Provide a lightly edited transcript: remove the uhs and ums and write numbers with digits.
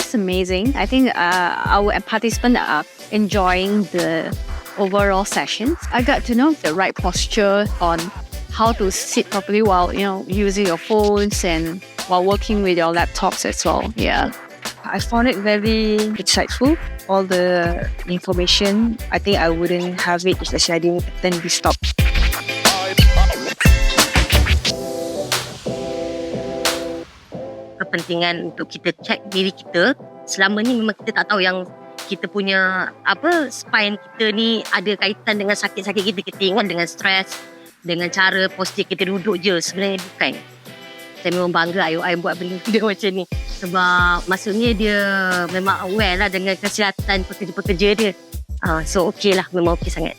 was amazing. I think our participants are enjoying the overall sessions. I got to know the right posture on how to sit properly while using your phones and while working with your laptops as well. Yeah. I found it very insightful. All the information, I think I wouldn't have it if I didn't attend this talk. Kepentingan untuk kita check diri kita. Selama ni memang kita tak tahu yang kita punya spine kita ni ada kaitan dengan sakit-sakit kita ingat dengan stres, dengan cara postur kita duduk je. Sebenarnya bukan. Saya memang bangga IOI buat benda macam ni. Sebab maksudnya dia memang aware lah dengan kesihatan pekerja-pekerja dia. So okey lah, memang okey sangat.